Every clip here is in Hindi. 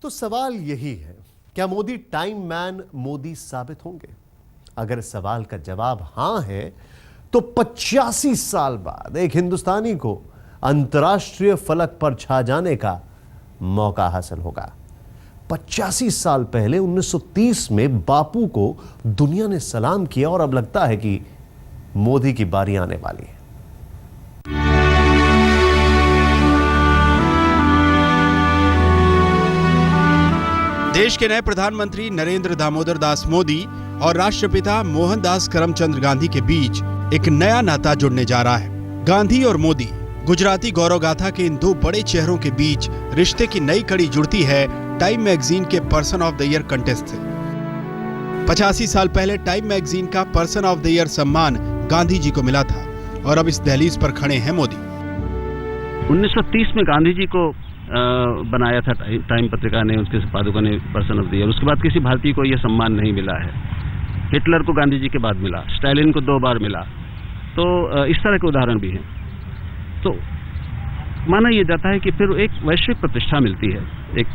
तो सवाल यही है, क्या मोदी टाइम मैन मोदी साबित होंगे? अगर इस सवाल का जवाब हां है तो 85 साल बाद एक हिंदुस्तानी को अंतर्राष्ट्रीय फलक पर छा जाने का मौका हासिल होगा। 85 साल पहले 1930 में बापू को दुनिया ने सलाम किया और अब लगता है कि मोदी की बारी आने वाली है। देश के नए प्रधानमंत्री नरेंद्र दामोदर दास मोदी और राष्ट्रपिता मोहनदास करमचंद गांधी के बीच एक नया नाता जुड़ने जा रहा है। गांधी और मोदी, गुजराती गौरव गाथा के इन दो बड़े चेहरों के बीच रिश्ते की नई कड़ी जुड़ती है टाइम मैगजीन के person of the year contest से। 85 साल पहले टाइम मैगजीन का पर्सन ऑफ द ईयर सम्मान गांधी जी को मिला था और अब इस दहलीज पर खड़े हैं मोदी। 1930 में गांधी जी को बनाया था टाइम पत्रिका ने, उसके संपादकों ने पर्सन ऑफ द ईयर। उसके बाद किसी भारतीय को यह सम्मान नहीं मिला है। हिटलर को गांधी जी के बाद मिला, स्टालिन को 2 बार मिला। तो इस तरह के उदाहरण भी हैं। तो माना यह जाता है कि फिर एक वैश्विक प्रतिष्ठा मिलती है। एक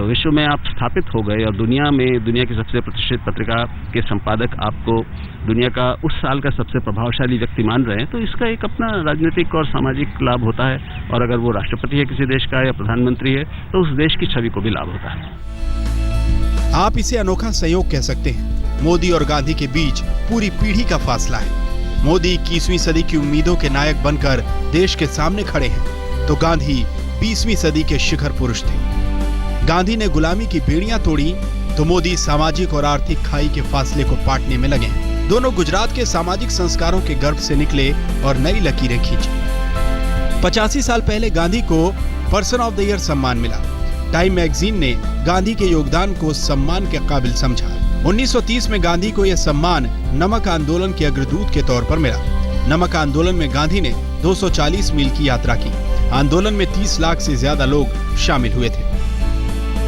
विश्व में आप स्थापित हो गए और दुनिया की सबसे प्रतिष्ठित पत्रिका के संपादक आपको दुनिया का उस साल का सबसे प्रभावशाली व्यक्ति मान रहे हैं, तो इसका एक अपना राजनीतिक और सामाजिक लाभ होता है। और अगर वो राष्ट्रपति है किसी देश का या प्रधानमंत्री है तो उस देश की छवि को भी लाभ होता है। आप इसे अनोखा संयोग कह सकते हैं। मोदी और गांधी के बीच पूरी पीढ़ी का फासला है। मोदी 21वीं सदी की उम्मीदों के नायक बनकर देश के सामने खड़े हैं, तो गांधी 20वीं सदी के शिखर पुरुष थे। गांधी ने गुलामी की बेड़ियां तोड़ी, तो मोदी सामाजिक और आर्थिक खाई के फासले को पाटने में लगे हैं। दोनों गुजरात के सामाजिक संस्कारों के गर्भ से निकले और नई लकीरें खींची। 85 साल पहले गांधी को पर्सन ऑफ द ईयर सम्मान मिला। टाइम मैगजीन ने गांधी के योगदान को सम्मान के काबिल समझा। 1930 में गांधी को यह सम्मान नमक आंदोलन के अग्रदूत के तौर पर मिला। नमक आंदोलन में गांधी ने 240 मील की यात्रा की। आंदोलन में 30 लाख से ज्यादा लोग शामिल हुए थे।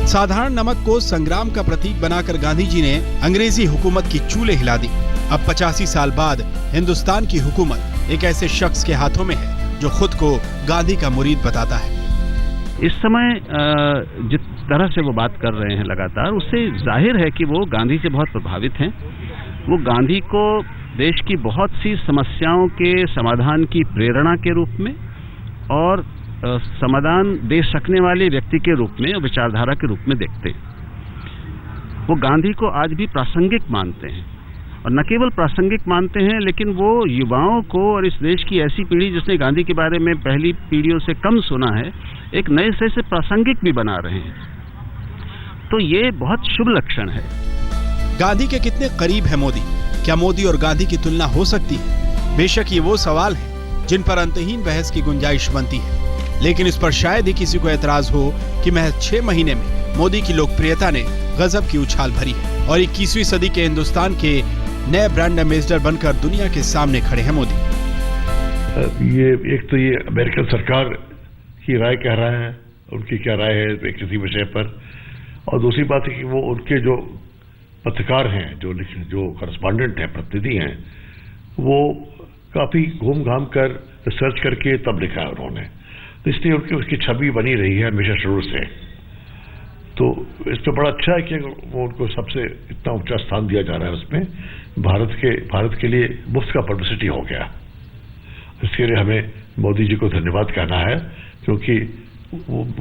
साधारण नमक को संग्राम का प्रतीक बनाकर गांधी जी ने अंग्रेजी हुकूमत की चूल्हे हिला दी। अब 85 साल बाद हिंदुस्तान की हुकूमत एक ऐसे शख्स के हाथों में है जो खुद को गांधी का मुरीद बताता है। इस समय जिस तरह से वो बात कर रहे हैं लगातार, उससे जाहिर है कि वो गांधी से बहुत प्रभावित हैं। वो गांधी को देश की बहुत सी समस्याओं के समाधान की प्रेरणा के रूप में और समाधान दे सकने वाले व्यक्ति के रूप में और विचारधारा के रूप में देखते हैं। वो गांधी को आज भी प्रासंगिक मानते हैं और न केवल प्रासंगिक मानते हैं, लेकिन वो युवाओं को और इस देश की ऐसी पीढ़ी जिसने गांधी के बारे में पहली पीढ़ियों से कम सुना है, एक नए सिरे से प्रासंगिक भी बना रहे हैं। तो ये बहुत शुभ लक्षण है। गांधी के कितने करीब है मोदी? क्या मोदी और गांधी की तुलना हो सकती है? बेशक ये वो सवाल है जिन पर अंतहीन बहस की गुंजाइश बनती है, लेकिन इस पर शायद ही किसी को एतराज हो कि महज 6 महीने में मोदी की लोकप्रियता ने गजब की उछाल भरी है और 21वीं सदी के हिंदुस्तान के नए ब्रांड एम्बेसडर बनकर दुनिया के सामने खड़े हैं मोदी। ये एक तो ये अमेरिकन सरकार की राय कह रहा है, उनकी क्या राय है किसी विषय पर, और दूसरी बात है कि वो उनके जो पत्रकार हैं, जो करस्पॉन्डेंट हैं, प्रतिनिधि हैं, वो काफी घूम घाम कर रिसर्च करके तब लिखा है उन्होंने। तो इसलिए उसकी छवि बनी रही है हमेशा शुरू से। तो इस पर बड़ा अच्छा है कि वो उनको सबसे इतना ऊंचा स्थान दिया जा रहा है। उसमें भारत के लिए मुफ्त का पब्लिसिटी हो गया। इसके लिए हमें मोदी जी को धन्यवाद कहना है, क्योंकि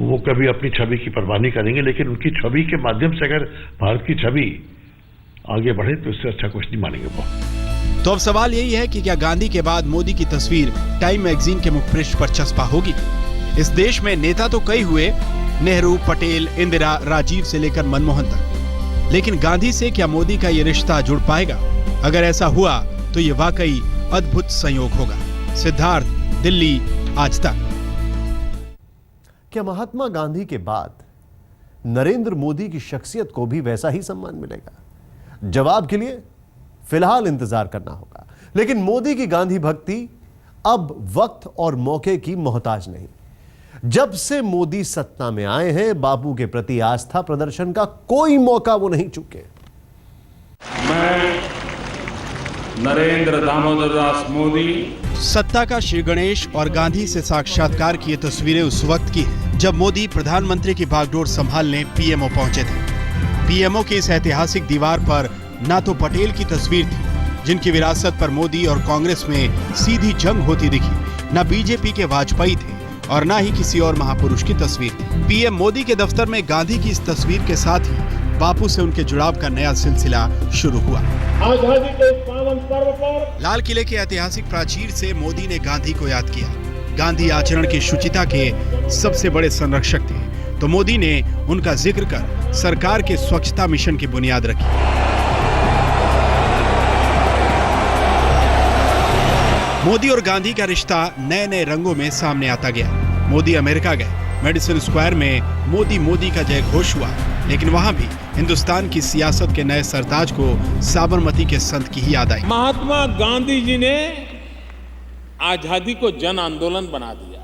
वो कभी अपनी छवि की परवाह नहीं करेंगे, लेकिन उनकी छवि के माध्यम से अगर भारत की छवि आगे बढ़े तो इससे अच्छा कुछ नहीं मानेंगे वो। तो अब सवाल यही है कि क्या गांधी के बाद मोदी की तस्वीर टाइम मैगजीन के मुखपृष्ठ पर चस्पा होगी? इस देश में नेता तो कई हुए, नेहरू, पटेल, इंदिरा, राजीव से लेकर मनमोहन तक, लेकिन गांधी से क्या मोदी का ये रिश्ता जुड़ पाएगा? अगर ऐसा हुआ तो ये वाकई अद्भुत संयोग होगा। सिद्धार्थ, दिल्ली, आज तक। क्या महात्मा गांधी के बाद नरेंद्र मोदी की शख्सियत को भी वैसा ही सम्मान मिलेगा? जवाब के लिए फिलहाल इंतजार करना होगा। लेकिन मोदी की गांधी भक्ति अब वक्त और मौके की मोहताज नहीं। जब से मोदी सत्ता में आए हैं, बापू के प्रति आस्था प्रदर्शन का कोई मौका वो नहीं चूके। मैं नरेंद्र दामोदर दास मोदी। सत्ता का श्री गणेश और गांधी से साक्षात्कार की ये तस्वीरें उस वक्त की हैं जब मोदी प्रधानमंत्री की बागडोर संभालने पीएमओ पहुंचे थे। पीएमओ की इस ऐतिहासिक दीवार पर ना तो पटेल की तस्वीर थी, जिनकी विरासत पर मोदी और कांग्रेस में सीधी जंग होती दिखी, न बीजेपी के वाजपेयी थे और न ही किसी और महापुरुष की तस्वीर थी। पीएम मोदी के दफ्तर में गांधी की इस तस्वीर के साथ ही बापू से उनके जुड़ाव का नया सिलसिला शुरू हुआ। आजादी के पावन पर्व पर लाल किले के ऐतिहासिक प्राचीर से मोदी ने गांधी को याद किया। गांधी आचरण की शुचिता के सबसे बड़े संरक्षक थे, तो मोदी ने उनका जिक्र कर सरकार के स्वच्छता मिशन की बुनियाद रखी। मोदी और गांधी का रिश्ता नए नए रंगों में सामने आता गया। मोदी अमेरिका गए, मेडिसन स्क्वायर में मोदी का जय घोष हुआ, लेकिन वहां भी हिंदुस्तान की सियासत के नए सरताज को साबरमती के संत की ही याद आई। महात्मा गांधी जी ने आजादी को जन आंदोलन बना दिया।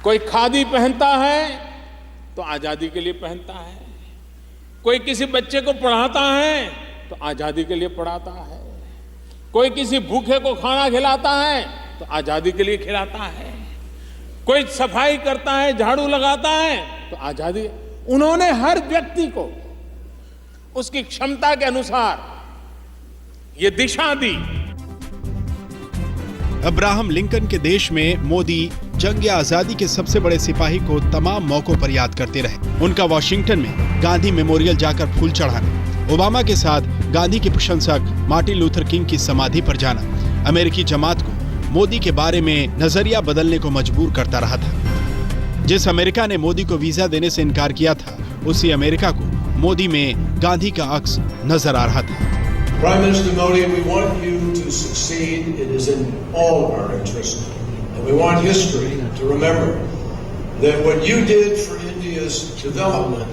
कोई खादी पहनता है तो आजादी के लिए पहनता है, कोई किसी बच्चे को पढ़ाता है तो आजादी के लिए पढ़ाता है, कोई किसी भूखे को खाना खिलाता है तो आजादी के लिए खिलाता है, कोई सफाई करता है, झाड़ू लगाता है तो आजादी। उन्होंने हर व्यक्ति को उसकी क्षमता के अनुसार ये दिशा दी। अब्राहम लिंकन के देश में मोदी जंग आजादी के सबसे बड़े सिपाही को तमाम मौकों पर याद करते रहे। उनका वॉशिंगटन में गांधी मेमोरियल जाकर फूल चढ़ाना, ओबामा के साथ गांधी के प्रशंसक मार्टिन लूथर किंग की समाधि पर जाना अमेरिकी जमात को मोदी के बारे में नजरिया बदलने को मजबूर करता रहा था। जिस अमेरिका ने मोदी को वीजा देने से इनकार किया था, उसी अमेरिका को मोदी में गांधी का अक्स नजर आ रहा था। Prime Minister Modi, we want you to succeed. It is in all our interest. And we want history to remember that what you did for India's development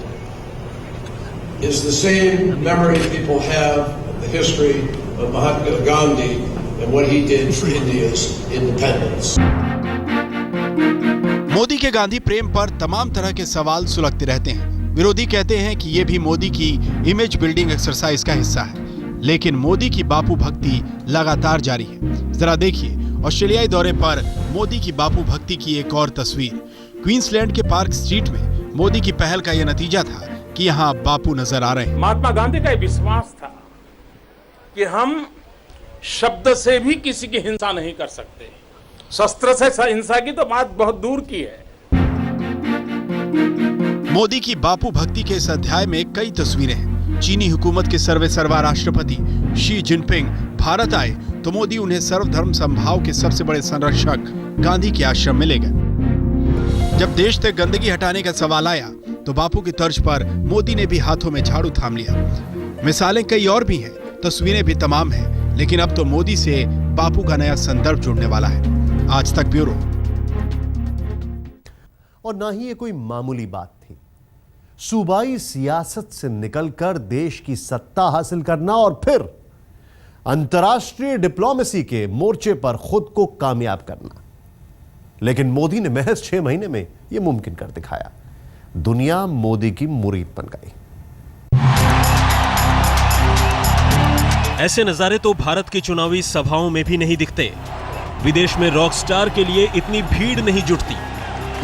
is the same memory people have of the history of Mahatma Gandhi and what he did for India's independence. Modi के गांधी प्रेम पर तमाम तरह के सवाल सुलगते रहते हैं। विरोधी कहते हैं कि ये भी मोदी की इमेज बिल्डिंग एक्सरसाइज का हिस्सा है, लेकिन मोदी की बापू भक्ति लगातार जारी है। जरा देखिए ऑस्ट्रेलियाई दौरे पर मोदी की बापू भक्ति की एक और तस्वीर। क्वींसलैंड के पार्क स्ट्रीट में मोदी की पहल का यह नतीजा था कि यहाँ बापू नजर आ रहे हैं। महात्मा गांधी का विश्वास था कि हम शब्द से भी किसी की हिंसा नहीं कर सकते, शस्त्र से हिंसा की तो बात बहुत दूर की है। मोदी की बापू भक्ति के इस अध्याय में कई तस्वीरें हैं। चीनी हुकूमत के सर्वेसर्वा राष्ट्रपति शी जिनपिंग भारत आए तो मोदी उन्हें सर्वधर्म समभाव के सबसे बड़े संरक्षक गांधी के आश्रम में ले गए। जब देश से गंदगी हटाने का सवाल आया तो बापू की तर्ज पर मोदी ने भी हाथों में झाड़ू थाम लिया। मिसालें कई और भी हैं, तस्वीरें भी तमाम हैं, लेकिन अब तो मोदी से बापू का नया संदर्भ जुड़ने वाला है। आज तक ब्यूरो। और ना ही ये कोई मामूली बात थी। सूबाई सियासत से निकलकर देश की सत्ता हासिल करना और फिर अंतर्राष्ट्रीय डिप्लोमेसी के मोर्चे पर खुद को कामयाब करना। लेकिन मोदी ने महज 6 महीने में यह मुमकिन कर दिखाया। दुनिया मोदी की मुरीद बन गई। ऐसे नजारे तो भारत की चुनावी सभाओं में भी नहीं दिखते। विदेश में रॉक स्टार के लिए इतनी भीड़ नहीं जुटती,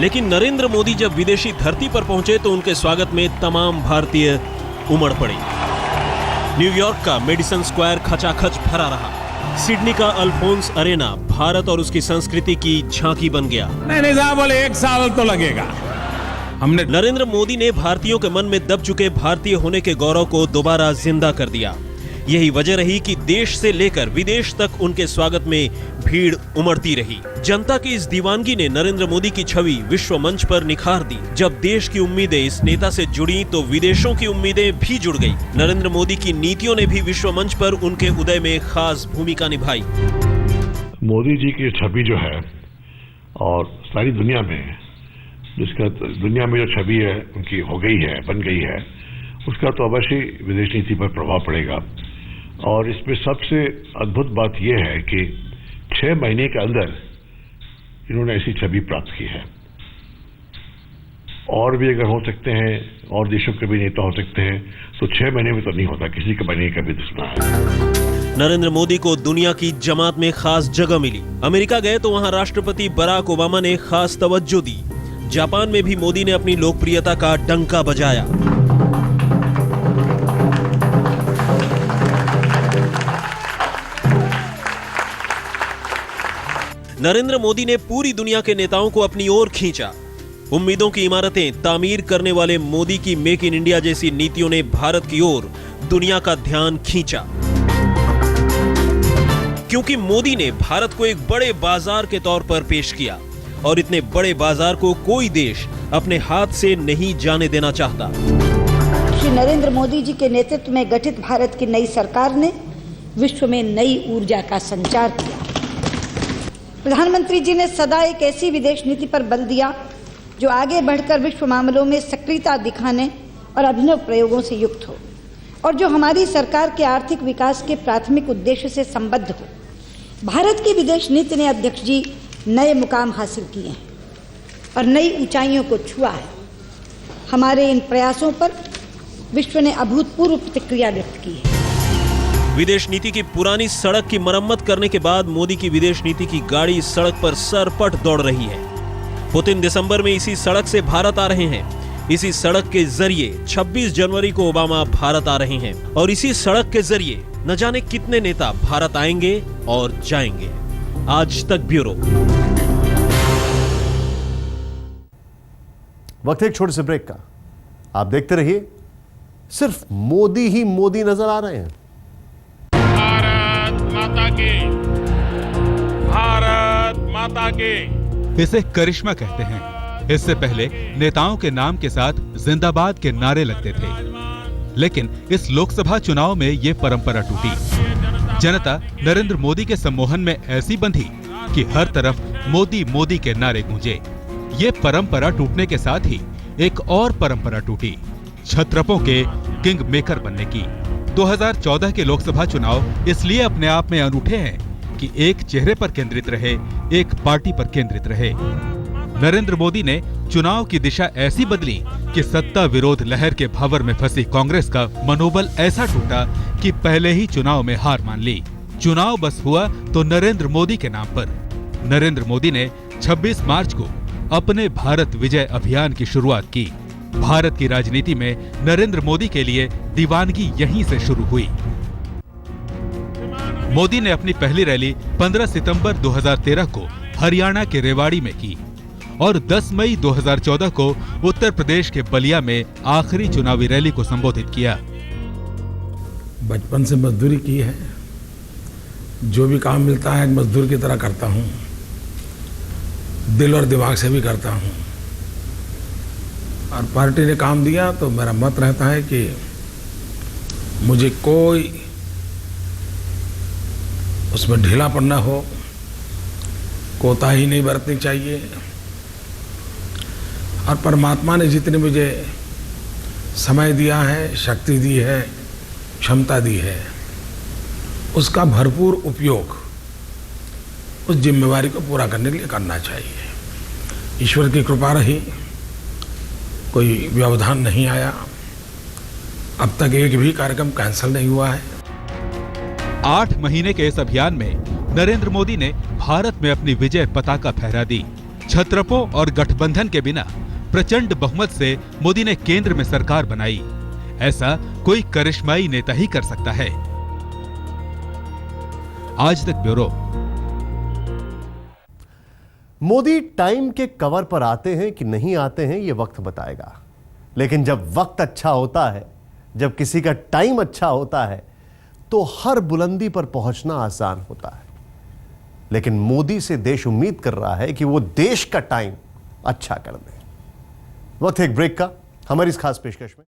लेकिन नरेंद्र मोदी जब विदेशी धरती पर पहुंचे तो उनके स्वागत में तमाम भारतीय उमड़ पड़े। न्यूयॉर्क का मेडिसन स्क्वायर खचाखच भरा रहा। सिडनी का अल्फोंस अरेना भारत और उसकी संस्कृति की झांकी बन गया। नहीं साहब, बोले 1 साल तो लगेगा। हमने नरेंद्र मोदी ने भारतीयों के मन में दब चुके भारतीय होने के गौरव को दोबारा जिंदा कर दिया। यही वजह रही कि देश से लेकर विदेश तक उनके स्वागत में भीड़ उमड़ती रही। जनता की इस दीवानगी ने नरेंद्र मोदी की छवि विश्व मंच पर निखार दी। जब देश की उम्मीदें इस नेता से जुड़ी तो विदेशों की उम्मीदें भी जुड़ गई। नरेंद्र मोदी की नीतियों ने भी विश्व मंच पर उनके उदय में खास भूमिका निभाई। मोदी जी की छवि जो है और सारी दुनिया में जिसका दुनिया में जो छवि है उनकी हो गई है, बन गई है, उसका तो अवश्य विदेश नीति पर प्रभाव पड़ेगा। और इसमें सबसे अद्भुत बात यह है कि 6 महीने के अंदर इन्होंने ऐसी छवि प्राप्त की है। और भी अगर हो सकते हैं, और देशों के भी नेता हो सकते हैं, तो 6 महीने में तो नहीं होता, किसी के महीने का भी सुना है। नरेंद्र मोदी को दुनिया की जमात में खास जगह मिली। अमेरिका गए तो वहां राष्ट्रपति बराक ओबामा ने खास तवज्जो दी। जापान में भी मोदी ने अपनी लोकप्रियता का डंका बजाया। नरेंद्र मोदी ने पूरी दुनिया के नेताओं को अपनी ओर खींचा। उम्मीदों की इमारतें तामीर करने वाले मोदी की मेक इन इंडिया जैसी नीतियों ने भारत की ओर दुनिया का ध्यान खींचा, क्योंकि मोदी ने भारत को एक बड़े बाजार के तौर पर पेश किया और इतने बड़े बाजार को कोई देश अपने हाथ से नहीं जाने देना चाहता। श्री नरेंद्र मोदी जी के नेतृत्व में गठित भारत की नई सरकार ने विश्व में नई ऊर्जा का संचार किया। प्रधानमंत्री जी ने सदा एक ऐसी विदेश नीति पर बल दिया जो आगे बढ़कर विश्व मामलों में सक्रियता दिखाने और अभिनव प्रयोगों से युक्त हो और जो हमारी सरकार के आर्थिक विकास के प्राथमिक उद्देश्य से संबद्ध हो। भारत की विदेश नीति ने अध्यक्ष जी नए मुकाम हासिल किए हैं और नई ऊंचाइयों को छुआ है। हमारे इन प्रयासों पर विश्व ने अभूतपूर्व प्रतिक्रिया व्यक्त की है। विदेश नीति की पुरानी सड़क की मरम्मत करने के बाद मोदी की विदेश नीति की गाड़ी इस सड़क पर सरपट दौड़ रही है। पुतिन दिसंबर में इसी सड़क से भारत आ रहे हैं। इसी सड़क के जरिए 26 जनवरी को ओबामा भारत आ रहे हैं और इसी सड़क के जरिए न जाने कितने नेता भारत आएंगे और जाएंगे। आज तक ब्यूरो। वक्त एक छोटे से ब्रेक का। आप देखते रहिए, सिर्फ मोदी ही मोदी नजर आ रहे हैं। भारत माता के। इसे करिश्मा कहते हैं। इससे पहले नेताओं के नाम के साथ जिंदाबाद के नारे लगते थे, लेकिन इस लोकसभा चुनाव में ये परंपरा टूटी। जनता नरेंद्र मोदी के सम्मोहन में ऐसी बंधी कि हर तरफ मोदी मोदी के नारे गूंजे। ये परंपरा टूटने के साथ ही एक और परंपरा टूटी, छत्रपों के किंग मेकर बनने की। 2014 के लोकसभा चुनाव इसलिए अपने आप में अनूठे हैं कि एक चेहरे पर केंद्रित रहे, एक पार्टी पर केंद्रित रहे। नरेंद्र मोदी ने चुनाव की दिशा ऐसी बदली कि सत्ता विरोध लहर के भंवर में फंसी कांग्रेस का मनोबल ऐसा टूटा कि पहले ही चुनाव में हार मान ली। चुनाव बस हुआ तो नरेंद्र मोदी के नाम पर। नरेंद्र मोदी ने 26 मार्च को अपने भारत विजय अभियान की शुरुआत की। भारत की राजनीति में नरेंद्र मोदी के लिए दीवानगी यहीं से शुरू हुई। मोदी ने अपनी पहली रैली 15 सितंबर 2013 को हरियाणा के रेवाड़ी में की और 10 मई 2014 को उत्तर प्रदेश के बलिया में आखिरी चुनावी रैली को संबोधित किया। बचपन से मजदूरी की है, जो भी काम मिलता है मजदूर की तरह करता हूँ, दिल और दिमाग से भी करता हूँ। और पार्टी ने काम दिया तो मेरा मत रहता है कि मुझे कोई उसमें ढीलापन न हो, कोताही नहीं बरतनी चाहिए। और परमात्मा ने जितने मुझे समय दिया है, शक्ति दी है, क्षमता दी है, उसका भरपूर उपयोग उस जिम्मेवारी को पूरा करने के लिए करना चाहिए। ईश्वर की कृपा रही, कोई व्यवधान नहीं आया। अब तक एक भी कार्यक्रम कैंसिल नहीं हुआ है। 8 महीने के इस अभियान में नरेंद्र मोदी ने भारत में अपनी विजय पताका फहरा दी। छत्रपों और गठबंधन के बिना प्रचंड बहुमत से मोदी ने केंद्र में सरकार बनाई। ऐसा कोई करिश्माई नेता ही कर सकता है। आज तक ब्यूरो। मोदी टाइम के कवर पर आते हैं कि नहीं आते हैं, यह वक्त बताएगा। लेकिन जब वक्त अच्छा होता है, जब किसी का टाइम अच्छा होता है, तो हर बुलंदी पर पहुंचना आसान होता है। लेकिन मोदी से देश उम्मीद कर रहा है कि वो देश का टाइम अच्छा कर दे। वक्त एक ब्रेक का। हमारी इस खास पेशकश में